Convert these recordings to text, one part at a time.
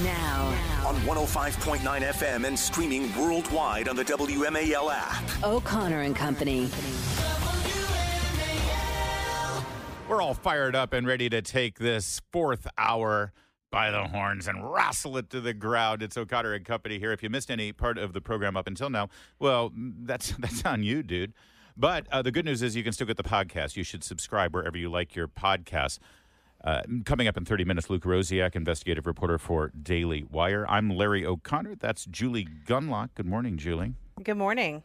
Now. On 105.9 FM and streaming worldwide on the WMAL app. O'Connor and Company. We're all fired up and ready to take this fourth hour by the horns and wrestle it to the ground. It's O'Connor and Company here. If you missed any part of the program up until now, well, that's on you, dude. But the good news is you can still get the podcast. You should subscribe wherever you like your podcasts. Coming up in 30 minutes, Luke Rosiak, investigative reporter for Daily Wire. I'm Larry O'Connor. That's Julie Gunlock. Good morning, Julie. Good morning.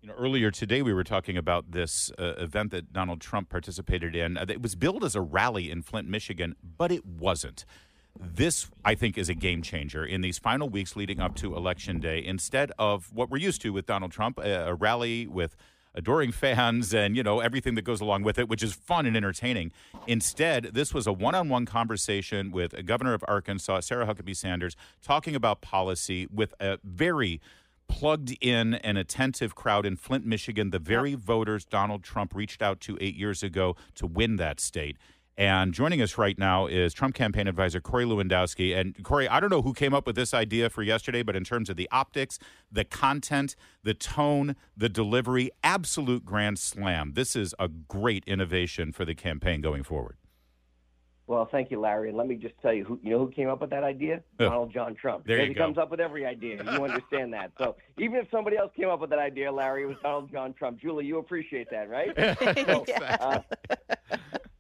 You know, earlier today we were talking about this event that Donald Trump participated in. It was billed as a rally in Flint, Michigan, but it wasn't. This, I think, is a game changer in these final weeks leading up to Election Day. Instead of what we're used to with Donald Trump, a rally with adoring fans and, you know, everything that goes along with it, which is fun and entertaining. Instead, this was a one-on-one conversation with a governor of Arkansas, Sarah Huckabee Sanders, talking about policy with a very plugged in and attentive crowd in Flint, Michigan, the very voters Donald Trump reached out to 8 years ago to win that state. And joining us right now is Trump campaign advisor Corey Lewandowski. And Corey, I don't know who came up with this idea for yesterday, but in terms of the optics, the content, the tone, the delivery, absolute grand slam. This is a great innovation for the campaign going forward. Well, thank you, Larry. And let me just tell you, who came up with that idea? Donald John Trump. There you He go. comes up with every idea. You understand that. So even if somebody else came up with that idea, Larry, it was Donald John Trump. Julie, you appreciate that, right?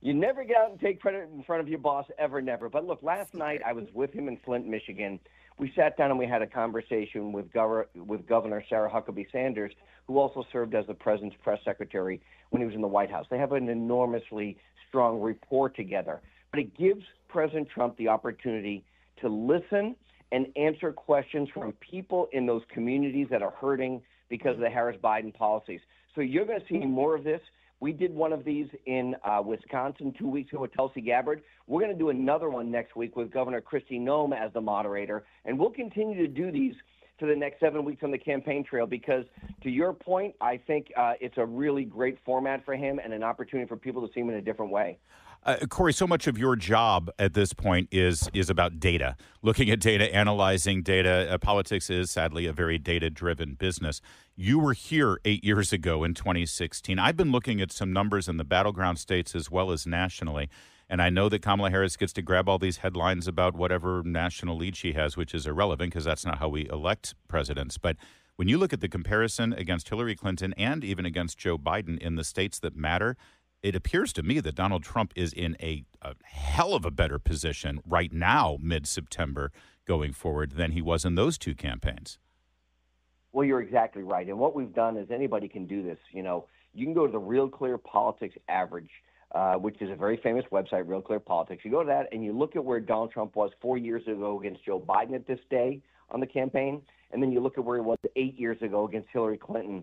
You never get out and take credit in front of your boss, ever, never. But look, last night I was with him in Flint, Michigan. We sat down and we had a conversation with Governor Sarah Huckabee Sanders, who also served as the president's press secretary when he was in the White House. They have an enormously strong rapport together. But it gives President Trump the opportunity to listen and answer questions from people in those communities that are hurting because of the Harris-Biden policies. So you're going to see more of this. We did one of these in Wisconsin 2 weeks ago with Tulsi Gabbard. We're going to do another one next week with Governor Kristi Noem as the moderator, and we'll continue to do these for the next 7 weeks on the campaign trail because, to your point, I think it's a really great format for him and an opportunity for people to see him in a different way. Corey, so much of your job at this point is about data, looking at data, analyzing data. Politics is, sadly, a very data-driven business. You were here 8 years ago in 2016. I've been looking at some numbers in the battleground states as well as nationally, and I know that Kamala Harris gets to grab all these headlines about whatever national lead she has, which is irrelevant because that's not how we elect presidents. But when you look at the comparison against Hillary Clinton and even against Joe Biden in the states that matter, it appears to me that Donald Trump is in a hell of a better position right now, mid-September, going forward, than he was in those two campaigns. Well, you're exactly right. And what we've done is anybody can do this. You know, you can go to the Real Clear Politics Average, which is a very famous website, Real Clear Politics. You go to that and you look at where Donald Trump was 4 years ago against Joe Biden at this day on the campaign, and then you look at where he was 8 years ago against Hillary Clinton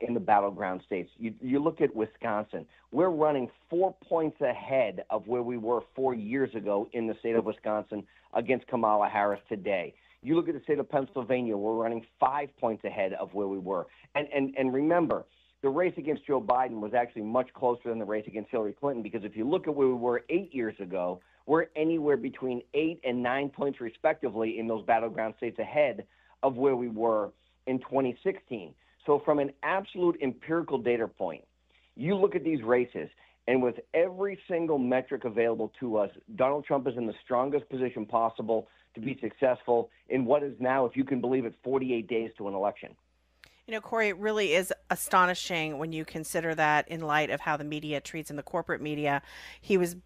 in the battleground states. You look at Wisconsin. We're running 4 points ahead of where we were 4 years ago in the state of Wisconsin against Kamala Harris today. You look at the state of Pennsylvania, we're running 5 points ahead of where we were. And remember, the race against Joe Biden was actually much closer than the race against Hillary Clinton because if you look at where we were 8 years ago, we're anywhere between 8 and 9 points respectively in those battleground states ahead of where we were in 2016. So from an absolute empirical data point, you look at these races, and with every single metric available to us, Donald Trump is in the strongest position possible to be successful in what is now, if you can believe it, 48 days to an election. You know, Corey, it really is astonishing when you consider that in light of how the media treats him, the corporate media. He was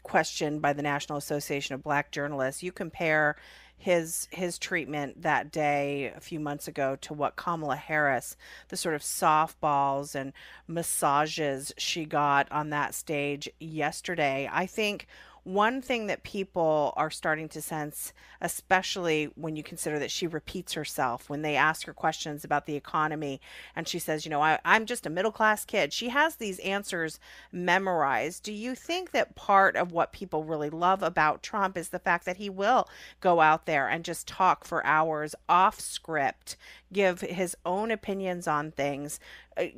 questioned by the National Association of Black Journalists. You compare his treatment that day a few months ago to what Kamala Harris, the sort of softballs and massages she got on that stage yesterday. I think one thing that people are starting to sense, especially when you consider that she repeats herself when they ask her questions about the economy and she says, you know, I'm just a middle-class kid. She has these answers memorized. Do you think that part of what people really love about Trump is the fact that he will go out there and just talk for hours off script, give his own opinions on things?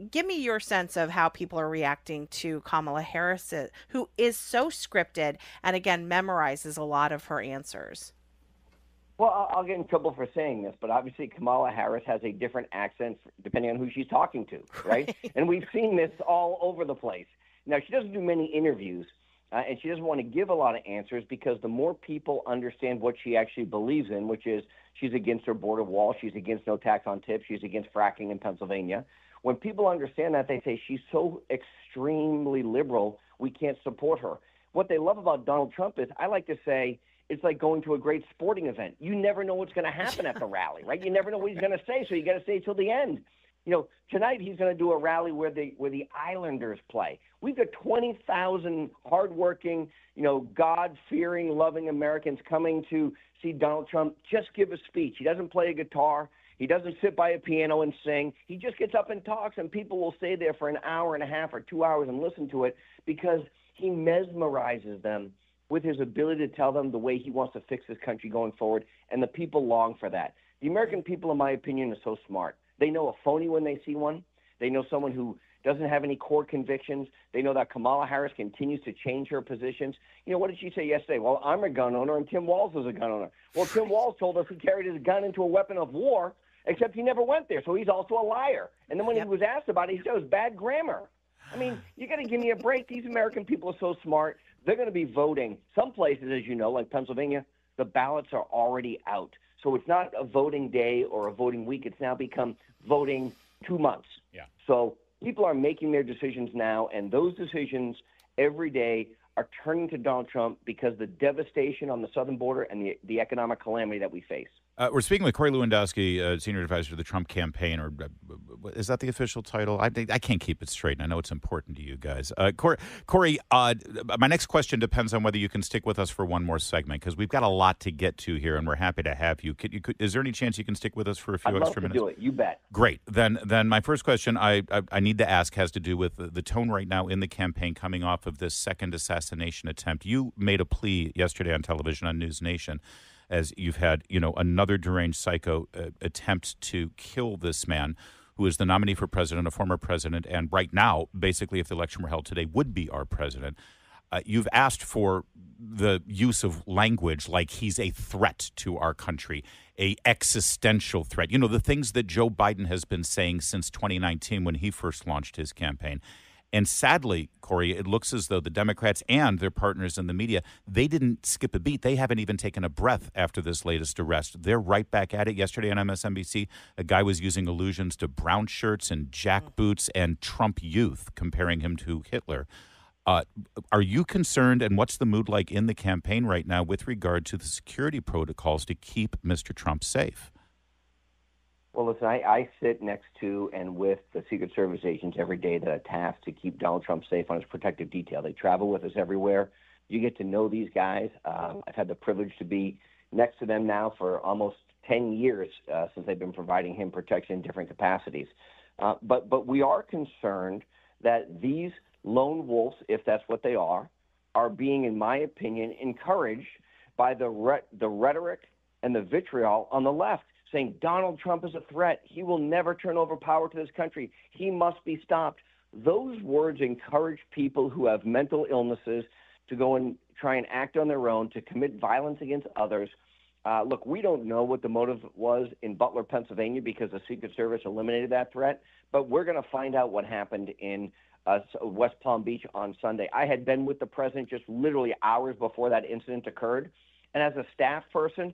Give me your sense of how people are reacting to Kamala Harris, who is so scripted and, again, memorizes a lot of her answers. Well, I'll get in trouble for saying this, but obviously Kamala Harris has a different accent depending on who she's talking to, right? And we've seen this all over the place. Now, she doesn't do many interviews, and she doesn't want to give a lot of answers because the more people understand what she actually believes in, which is she's against her border wall, she's against no tax on tips, she's against fracking in Pennsylvania. When people understand that, they say she's so extremely liberal, we can't support her. What they love about Donald Trump is, I like to say, it's like going to a great sporting event. You never know what's going to happen at the rally, right? You never know what he's going to say, so you got to stay till the end. You know, tonight he's going to do a rally where the Islanders play. We've got 20,000 hardworking, God-fearing, loving Americans coming to see Donald Trump just give a speech. He doesn't play a guitar. He doesn't sit by a piano and sing. He just gets up and talks, and people will stay there for an hour and a half or 2 hours and listen to it because he mesmerizes them with his ability to tell them the way he wants to fix this country going forward, and the people long for that. The American people, in my opinion, are so smart. They know a phony when they see one. They know someone who doesn't have any core convictions. They know that Kamala Harris continues to change her positions. What did she say yesterday? Well, I'm a gun owner, and Tim Walz is a gun owner. Well, Tim Walz told us he carried his gun into a weapon of war, except he never went there, so he's also a liar. And then when he was asked about it, he said it was bad grammar. I mean, you got to give me a break. These American people are so smart. They're going to be voting. Some places, as you know, like Pennsylvania, the ballots are already out. So it's not a voting day or a voting week. It's now become voting 2 months. Yeah. So people are making their decisions now, and those decisions every day are turning to Donald Trump because the devastation on the southern border and the economic calamity that we face. We're speaking with Corey Lewandowski, senior advisor to the Trump campaign, or is that the official title? I can't keep it straight, and I know it's important to you guys. Corey, my next question depends on whether you can stick with us for one more segment, because we've got a lot to get to here, and we're happy to have you. Is there any chance you can stick with us for a few extra minutes? I'd love to do it. You bet. Great. Then my first question I need to ask has to do with the tone right now in the campaign coming off of this second assassination attempt. You made a plea yesterday on television on News Nation, as you've had, another deranged psycho attempt to kill this man who is the nominee for president, a former president, and right now, basically, if the election were held today, would be our president. You've asked for the use of language like he's a threat to our country, a existential threat. The things that Joe Biden has been saying since 2019 when he first launched his campaign. And sadly, Corey, it looks as though the Democrats and their partners in the media, they didn't skip a beat. They haven't even taken a breath after this latest arrest. They're right back at it. Yesterday on MSNBC, a guy was using allusions to brown shirts and jack boots and Trump youth, comparing him to Hitler. Are you concerned, and what's the mood like in the campaign right now with regard to the security protocols to keep Mr. Trump safe? Well, listen, I sit next to and with the Secret Service agents every day that are tasked to keep Donald Trump safe on his protective detail. They travel with us everywhere. You get to know these guys. I've had the privilege to be next to them now for almost 10 years since they've been providing him protection in different capacities. But we are concerned that these lone wolves, if that's what they are being, in my opinion, encouraged by the rhetoric and the vitriol on the left, saying Donald Trump is a threat. He will never turn over power to this country. He must be stopped. Those words encourage people who have mental illnesses to go and try and act on their own, to commit violence against others. Look, we don't know what the motive was in Butler, Pennsylvania, because the Secret Service eliminated that threat, but we're going to find out what happened in West Palm Beach on Sunday. I had been with the president just literally hours before that incident occurred, and as a staff person,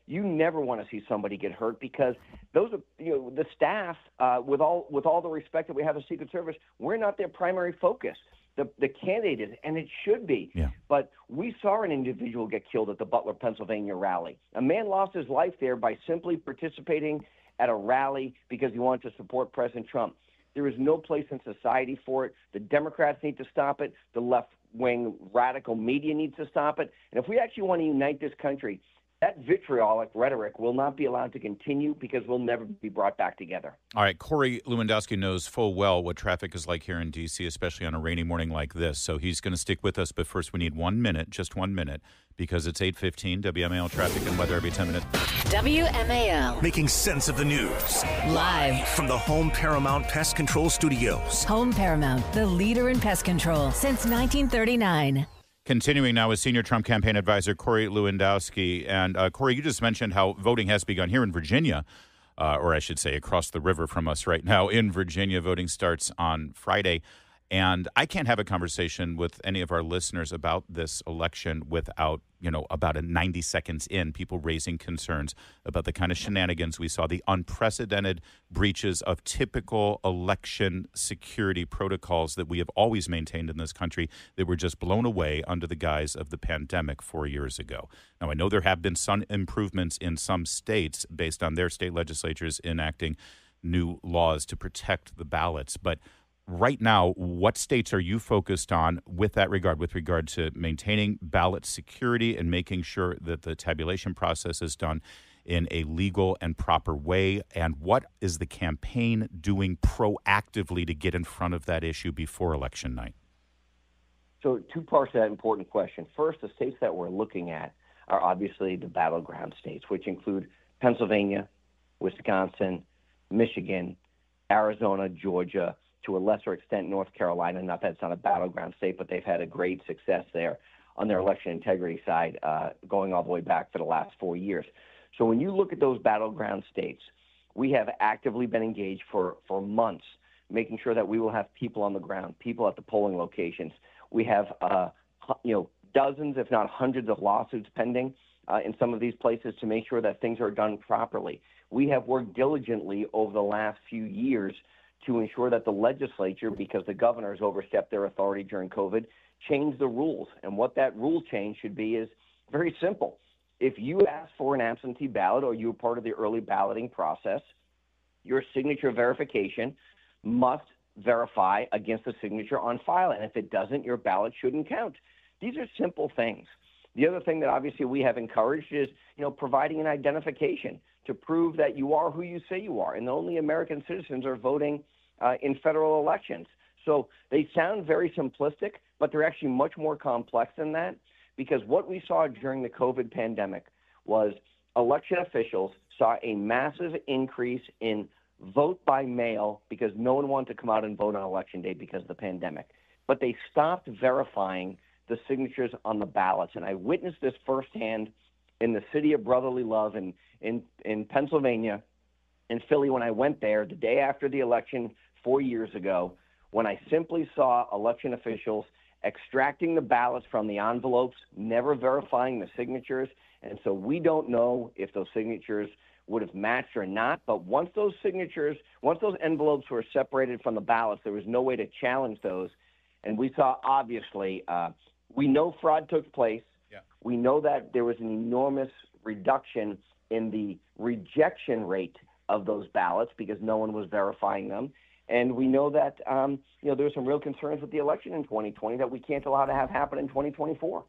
you never want to see somebody get hurt, because those are, the staff, with all the respect that we have of the Secret Service, we're not their primary focus. The candidate is, and it should be. Yeah. But we saw an individual get killed at the Butler, Pennsylvania rally. A man lost his life there by simply participating at a rally because he wanted to support President Trump. There is no place in society for it. The Democrats need to stop it. The left-wing radical media needs to stop it. And if we actually want to unite this country, that vitriolic rhetoric will not be allowed to continue, because we'll never be brought back together. All right. Corey Lewandowski knows full well what traffic is like here in D.C., especially on a rainy morning like this. So he's going to stick with us. But first, we need 1 minute, just 1 minute, because it's 8:15. WMAL traffic and weather every 10 minutes. WMAL. Making sense of the news. Live from the Home Paramount Pest Control Studios. Home Paramount, the leader in pest control since 1939. Continuing now with Senior Trump Campaign Advisor Corey Lewandowski. And Corey, you just mentioned how voting has begun here in Virginia, or I should say across the river from us right now in Virginia. Voting starts on Friday. And I can't have a conversation with any of our listeners about this election without, about 90 seconds in, people raising concerns about the kind of shenanigans we saw, the unprecedented breaches of typical election security protocols that we have always maintained in this country that were just blown away under the guise of the pandemic 4 years ago. Now, I know there have been some improvements in some states based on their state legislatures enacting new laws to protect the ballots, but right now, what states are you focused on with regard to maintaining ballot security and making sure that the tabulation process is done in a legal and proper way? And what is the campaign doing proactively to get in front of that issue before election night? So 2 parts to that important question. First, the states that we're looking at are obviously the battleground states, which include Pennsylvania, Wisconsin, Michigan, Arizona, Georgia, to a lesser extent, North Carolina. Not that it's not a battleground state, but they've had a great success there on their election integrity side, going all the way back for the last 4 years. So when you look at those battleground states, we have actively been engaged for months, making sure that we will have people on the ground, people at the polling locations. We have, dozens, if not hundreds of lawsuits pending in some of these places to make sure that things are done properly. We have worked diligently over the last few years to ensure that the legislature, because the governors overstepped their authority during COVID, changed the rules. And what that rule change should be is very simple. If you ask for an absentee ballot or you were part of the early balloting process, your signature verification must verify against the signature on file. And if it doesn't, your ballot shouldn't count. These are simple things. The other thing that obviously we have encouraged is, providing an identification to prove that you are who you say you are. And only American citizens are voting in federal elections. So they sound very simplistic, but they're actually much more complex than that, because what we saw during the COVID pandemic was election officials saw a massive increase in vote by mail because no one wanted to come out and vote on election day because of the pandemic. But they stopped verifying the signatures on the ballots. And I witnessed this firsthand in the city of brotherly love in Pennsylvania, in Philly, when I went there the day after the election 4 years ago, when I simply saw election officials extracting the ballots from the envelopes, never verifying the signatures. And so we don't know if those signatures would have matched or not. But once those envelopes were separated from the ballots, there was no way to challenge those. And we saw, obviously, we know fraud took place. Yeah. We know that there was an enormous reduction in the rejection rate of those ballots because no one was verifying them. And we know that, there were some real concerns with the election in 2020 that we can't allow to have happen in 2024.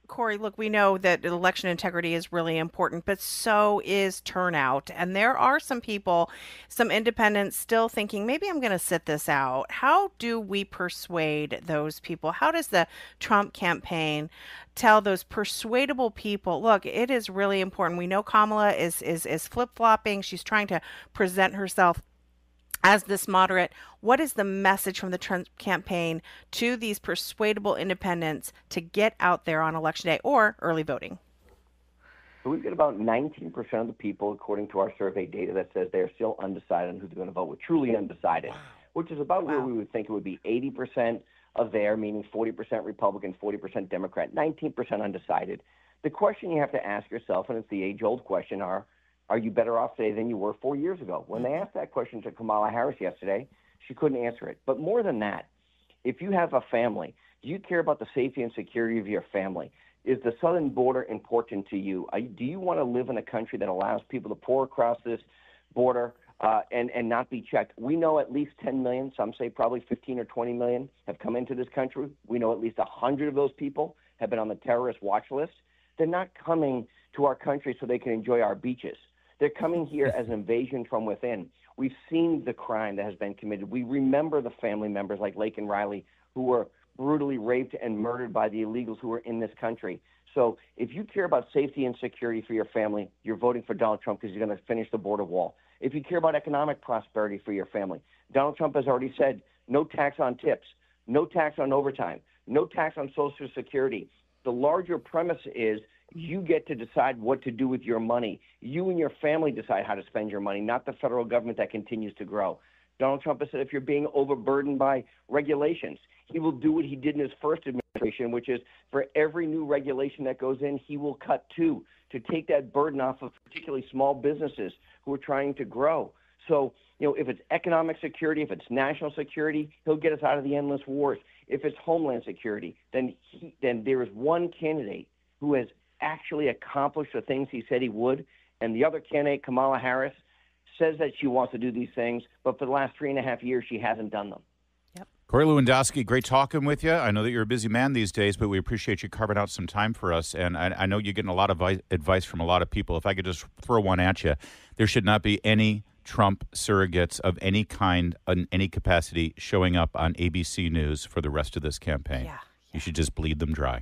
Corey, look, we know that election integrity is really important, but so is turnout. And there are some people, some independents still thinking, maybe I'm going to sit this out. How do we persuade those people? How does the Trump campaign tell those persuadable people, look, it is really important. We know Kamala is flip-flopping. She's trying to present herself as this moderate. What is the message from the Trump campaign to these persuadable independents to get out there on election day or early voting? So we've got about 19% of the people, according to our survey data, that says they're still undecided on who they're going to vote with, truly undecided, which is about where we would think it would be. 80% of there, meaning 40% Republican, 40% Democrat, 19% undecided. The question you have to ask yourself, and it's the age-old question, are you better off today than you were 4 years ago? When they asked that question to Kamala Harris yesterday, she couldn't answer it. But more than that, if you have a family, do you care about the safety and security of your family? Is the southern border important to you? Do you want to live in a country that allows people to pour across this border and not be checked? We know at least 10 million, some say probably 15 or 20 million, have come into this country. We know at least 100 of those people have been on the terrorist watch list. They're not coming to our country so they can enjoy our beaches. They're coming here as an invasion from within. We've seen the crime that has been committed. We remember the family members like Lake and Riley who were brutally raped and murdered by the illegals who were in this country. So if you care about safety and security for your family, you're voting for Donald Trump because he's going to finish the border wall. If you care about economic prosperity for your family, Donald Trump has already said no tax on tips, no tax on overtime, no tax on Social Security, the larger premise is you get to decide what to do with your money. You and your family decide how to spend your money, not the federal government that continues to grow. Donald Trump has said if you're being overburdened by regulations, he will do what he did in his first administration, which is for every new regulation that goes in, he will cut two to take that burden off of particularly small businesses who are trying to grow. So, if it's economic security, if it's national security, he'll get us out of the endless wars. If it's homeland security, then there is one candidate who has actually accomplished the things he said he would, and the other candidate, Kamala Harris, says that she wants to do these things, but for the last 3.5 years, she hasn't done them. Corey Lewandowski, great talking with you. I know that you're a busy man these days, but we appreciate you carving out some time for us. And I know you're getting a lot of advice from a lot of people. If I could just throw one at you, there should not be any Trump surrogates of any kind, in any capacity, showing up on ABC News for the rest of this campaign. Yeah. You should just bleed them dry.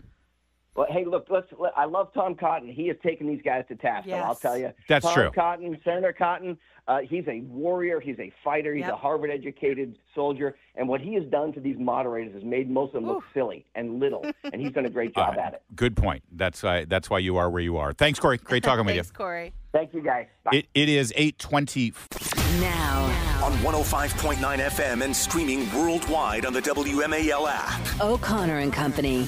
Well, hey, look, I love Tom Cotton. He has taken these guys to task, Yes. so I'll tell you. That's Tom true. Cotton, Senator Cotton, he's a warrior. He's a fighter. He's a Harvard-educated soldier. And what he has done to these moderators has made most of them look silly and little, and he's done a great job at it. Good point. That's why you are where you are. Thanks, Corey. Great talking with you. Thanks, Corey. Thank you, guys. Bye. It is 8:20. Now on 105.9 FM and streaming worldwide on the WMAL app. O'Connor and Company.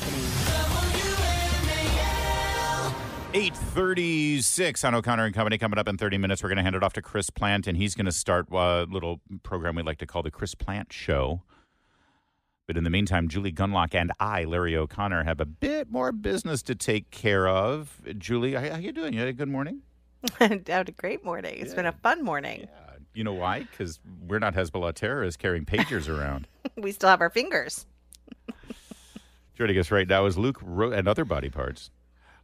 8:36 on O'Connor and Company. Coming up in 30 minutes, we're going to hand it off to Chris Plant, and he's going to start a little program we like to call the Chris Plant Show. But in the meantime, Julie Gunlock and I, Larry O'Connor, have a bit more business to take care of. Julie, how you doing? You had a good morning? I had a great morning. It's been a fun morning. Yeah. You know why? Because we're not Hezbollah terrorists carrying pagers around. We still have our fingers. Joining us right now is Luke and other body parts.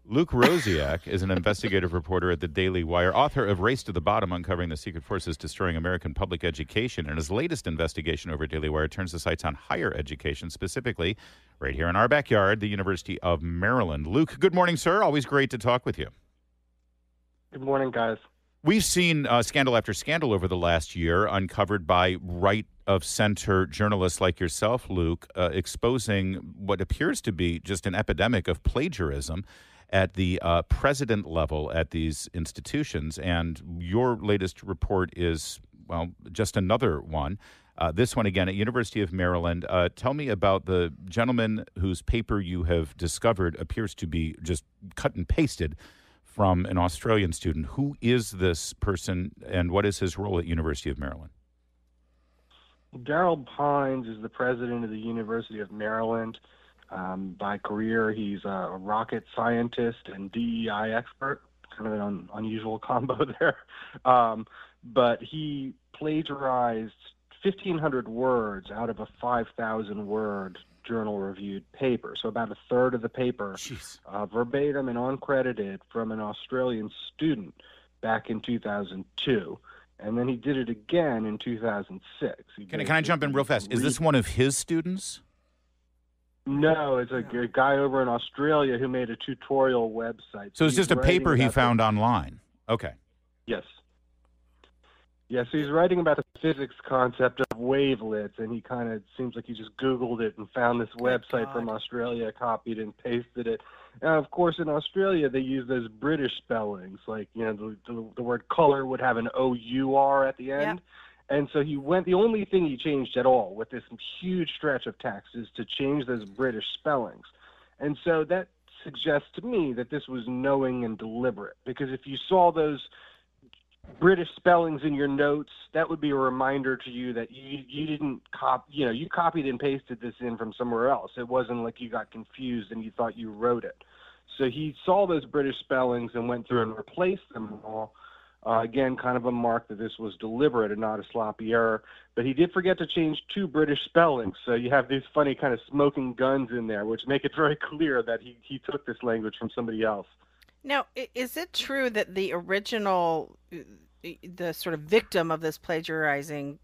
Luke Rosiak is an investigative reporter at the Daily Wire, author of Race to the Bottom, Uncovering the Secret Forces Destroying American Public Education. And his latest investigation over at Daily Wire turns the sights on higher education, specifically right here in our backyard, the University of Maryland. Luke, good morning, sir. Always great to talk with you. Good morning, guys. We've seen scandal after scandal over the last year uncovered by right-of-center journalists like yourself, Luke, exposing what appears to be just an epidemic of plagiarism at the president level at these institutions. And your latest report is, well, just another one. This one, again, at University of Maryland. Tell me about the gentleman whose paper you have discovered appears to be just cut and pasted from an Australian student. Who is this person, and what is his role at University of Maryland? Darrell Pines is the president of the University of Maryland. By career, he's a rocket scientist and DEI expert, kind of an unusual combo there. But he plagiarized 1,500 words out of a 5,000-word journal-reviewed paper, so about a third of the paper, verbatim and uncredited, from an Australian student back in 2002. And then he did it again in 2006. Can I jump in real fast? Is this one of his students? No, it's a guy over in Australia who made a tutorial website. So it's just a paper he found online. Okay. Yes. Yeah, so he's writing about the physics concept of wavelets, and he kind of seems like he just Googled it and found this website from Australia, copied and pasted it. Now, of course, in Australia, they use those British spellings. Like, the word color would have an O-U-R at the end. Yep. And so the only thing he changed at all with this huge stretch of text is to change those British spellings. And so that suggests to me that this was knowing and deliberate, because if you saw those British spellings in your notes, that would be a reminder to you that you didn't you copied and pasted this in from somewhere else. It wasn't like you got confused and you thought you wrote it. So he saw those British spellings and went through and replaced them all. Again, kind of a mark that this was deliberate and not a sloppy error. But he did forget to change 2 British spellings. So you have these funny kind of smoking guns in there, which make it very clear that he took this language from somebody else. Now, is it true that the original, the sort of victim of this plagiarizing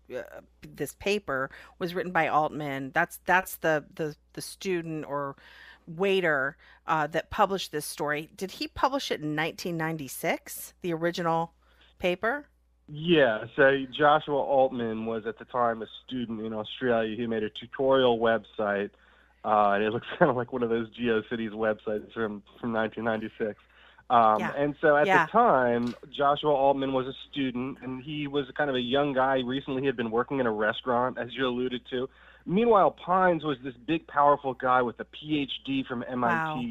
this paper was written by Altman? That's the student or waiter that published this story. Did he publish it in 1996, the original paper? Yeah, so Joshua Altman was at the time a student in Australia. He made a tutorial website And it looks kind of like one of those GeoCities websites from 1996. And so at the time, Joshua Altman was a student, and he was kind of a young guy. Recently, he had been working in a restaurant, as you alluded to. Meanwhile, Pines was this big, powerful guy with a PhD from MIT. Wow.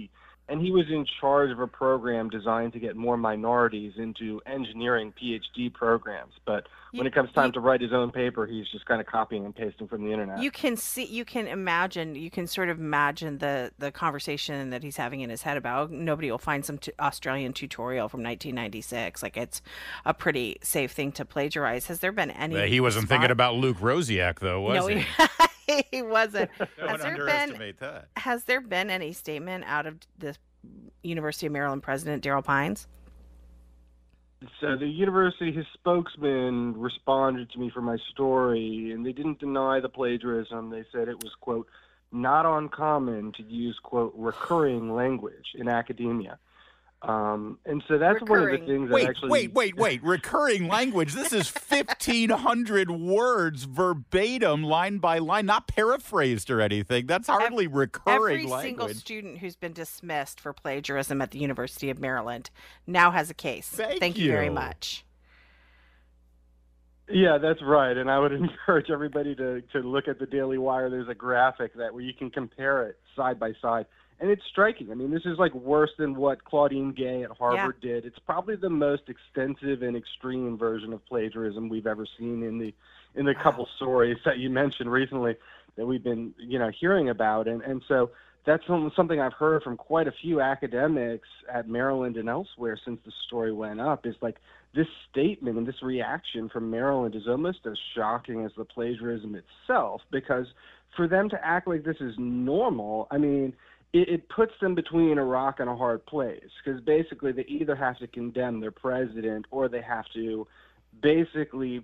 And he was in charge of a program designed to get more minorities into engineering PhD programs. But when it comes time to write his own paper, he's just kind of copying and pasting from the internet. You can sort of imagine the conversation that he's having in his head about nobody will find some Australian tutorial from 1996. Like, it's a pretty safe thing to plagiarize. Has there been any? He wasn't thinking about Luke Rosiak, though, was he? He wasn't. Don't underestimate that. Has there been any statement out of the University of Maryland president, Daryl Pines? So the university, his spokesman responded to me for my story, and they didn't deny the plagiarism. They said it was, quote, not uncommon to use, quote, recurring language in academia. And so that's one of the things that actually... Wait. Recurring language. This is 1,500 words verbatim, line by line, not paraphrased or anything. That's hardly recurring language. Every single student who's been dismissed for plagiarism at the University of Maryland now has a case. Thank you very much. Yeah, that's right. And I would encourage everybody to look at the Daily Wire. There's a graphic where you can compare it side by side. And it's striking. I mean, this is like worse than what Claudine Gay at Harvard did. It's probably the most extensive and extreme version of plagiarism we've ever seen in the couple stories that you mentioned recently that we've been, hearing about. And so that's something I've heard from quite a few academics at Maryland and elsewhere since the story went up, is like this statement and this reaction from Maryland is almost as shocking as the plagiarism itself, because for them to act like this is normal, I mean, it puts them between a rock and a hard place, because basically they either have to condemn their president or they have to basically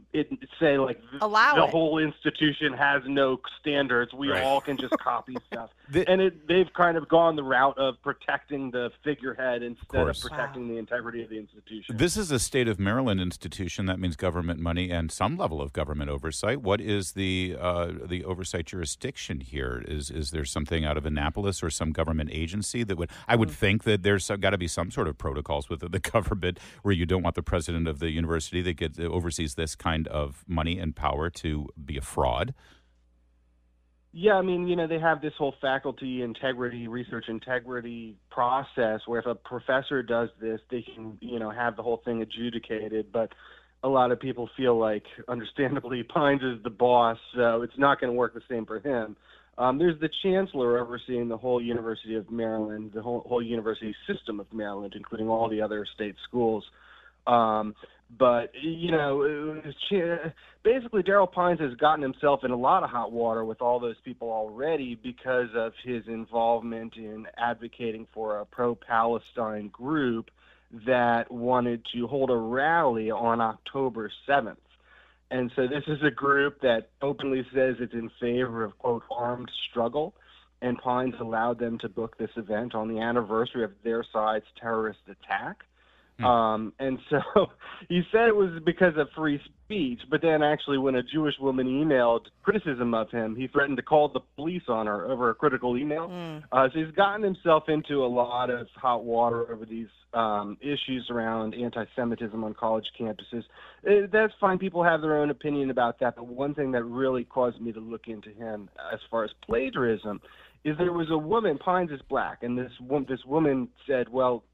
say, like, the whole institution has no standards. We all can just copy stuff. They've kind of gone the route of protecting the figurehead instead of protecting the integrity of the institution. This is a state of Maryland institution. That means government money and some level of government oversight. What is the oversight jurisdiction here? Is there something out of Annapolis or some government agency that would? I would think that there's got to be some sort of protocols with the government where you don't want the president of the university that oversees this kind of money and power to be a fraud. Yeah, I mean, they have this whole faculty integrity, research integrity process where if a professor does this, they can, have the whole thing adjudicated. But a lot of people feel like, understandably, Pines is the boss, so it's not going to work the same for him. There's the chancellor overseeing the whole University of Maryland, the whole university system of Maryland, including all the other state schools. But, basically Daryl Pines has gotten himself in a lot of hot water with all those people already because of his involvement in advocating for a pro-Palestine group that wanted to hold a rally on October 7th. And so this is a group that openly says it's in favor of, quote, armed struggle. And Pines allowed them to book this event on the anniversary of their side's terrorist attack. And so he said it was because of free speech, but then actually when a Jewish woman emailed criticism of him, he threatened to call the police on her over a critical email. So he's gotten himself into a lot of hot water over these issues around anti-Semitism on college campuses. That's fine. People have their own opinion about that. But one thing that really caused me to look into him as far as plagiarism is there was a woman, Pines is black, and this woman said, well,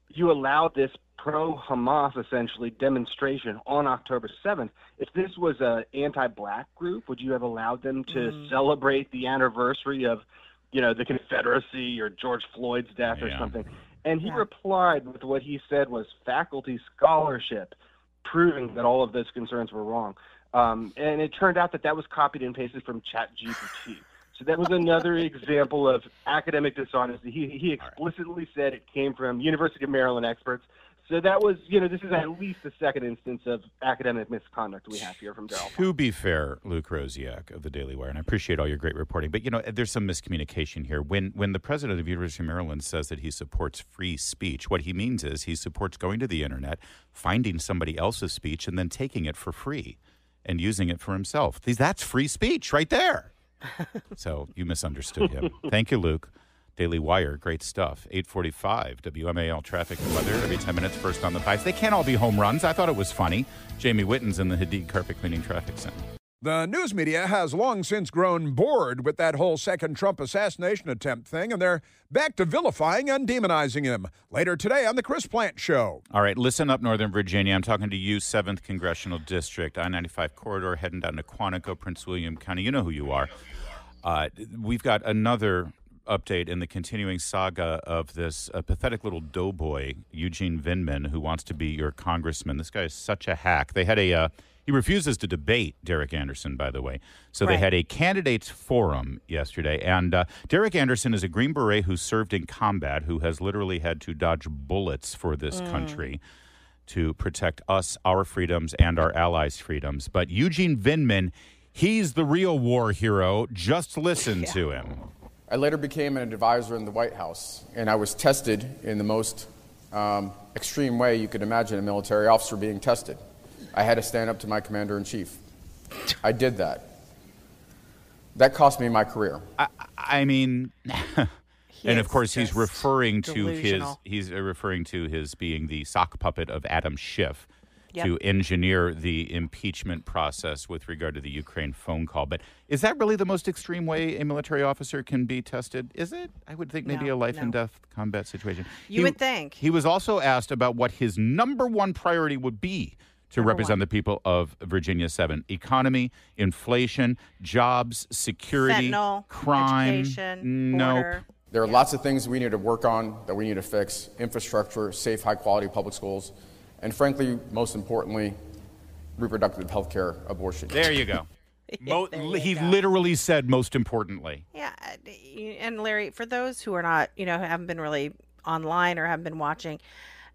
you allowed this pro-Hamas, essentially, demonstration on October 7th. If this was an anti-black group, would you have allowed them to celebrate the anniversary of, the Confederacy or George Floyd's death or something? And he replied with what he said was faculty scholarship, proving that all of those concerns were wrong. And it turned out that was copied and pasted from ChatGPT. So that was another example of academic dishonesty. He explicitly said it came from University of Maryland experts. So that was, this is at least the second instance of academic misconduct we have here from Daryl. To be fair, Luke Rosiak of the Daily Wire, and I appreciate all your great reporting, but, there's some miscommunication here. When the president of the University of Maryland says that he supports free speech, what he means is he supports going to the internet, finding somebody else's speech, and then taking it for free and using it for himself. That's free speech right there. So you misunderstood him. Thank you, Luke. Daily Wire, great stuff. 8:45, WMAL traffic and weather. Every 10 minutes, first on the fives. They can't all be home runs. I thought it was funny. Jamie Witten's in the Hadid Carpet Cleaning Traffic Center. The news media has long since grown bored with that whole second Trump assassination attempt thing, and they're back to vilifying and demonizing him. Later today on The Chris Plant Show. All right, listen up, Northern Virginia. I'm talking to you, 7th Congressional District, I-95 corridor, heading down to Quantico, Prince William County. You know who you are. We've got another update in the continuing saga of this pathetic little doughboy, Eugene Vindman, who wants to be your congressman. This guy is such a hack. They had he refuses to debate Derek Anderson, by the way. So They had a candidates forum yesterday. And Derek Anderson is a Green Beret who served in combat, who has literally had to dodge bullets for this country to protect us, our freedoms, and our allies' freedoms. But Eugene Vindman, he's the real war hero. Just listen to him. I later became an advisor in the White House, and I was tested in the most extreme way you could imagine a military officer being tested. I had to stand up to my commander-in-chief. I did that. That cost me my career. I mean, and of course he's referring delusional. to his being the sock puppet of Adam Schiff to engineer the impeachment process with regard to the Ukraine phone call. But is that really the most extreme way a military officer can be tested? Is it? I would think maybe a life and death combat situation. You would think. He was also asked about what his number one priority would be to represent the people of Virginia 7. Economy, inflation, jobs, security, fentanyl, crime. education, border. There are lots of things we need to work on, that we need to fix: infrastructure, safe, high-quality public schools, and frankly, most importantly, reproductive health care, abortion. There you go. He literally said most importantly. Yeah, and Larry, for those who are not, who haven't been really online or haven't been watching,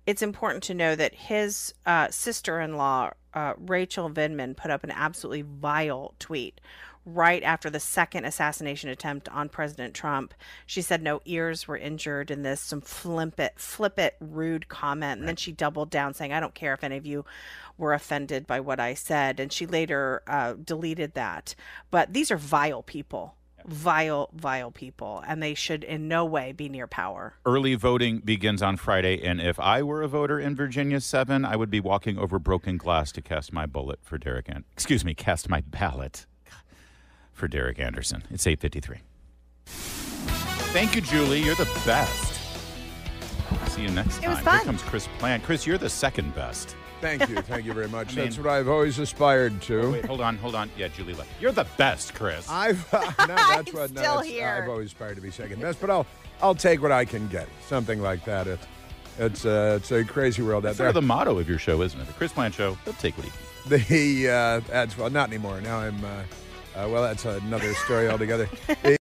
it's important to know that his sister-in-law, Rachel Vindman, put up an absolutely vile tweet right after the second assassination attempt on President Trump. She said no ears were injured in this, some flippant, rude comment. And then she doubled down saying, I don't care if any of you were offended by what I said. And she later deleted that. But these are vile people. Vile people, and they should in no way be near power. Early voting begins on Friday, and if I were a voter in Virginia 7, I would be walking over broken glass to cast my ballot for cast my ballot for Derek Anderson. It's 8:53. Thank you, Julie. You're the best. See you next time. It was fun. Here comes Chris Plant. Chris, you're the second best. Thank you very much. That's what I've always aspired to. Oh, wait, hold on. Yeah, Julie left. You're the best, Chris. I've always aspired to be second best, but I'll take what I can get. Something like that. It's a crazy world out That's there. sort of the motto of your show, isn't it? The Chris Plant Show. He'll take what he can. Not anymore. Now I'm. Well, that's another story altogether.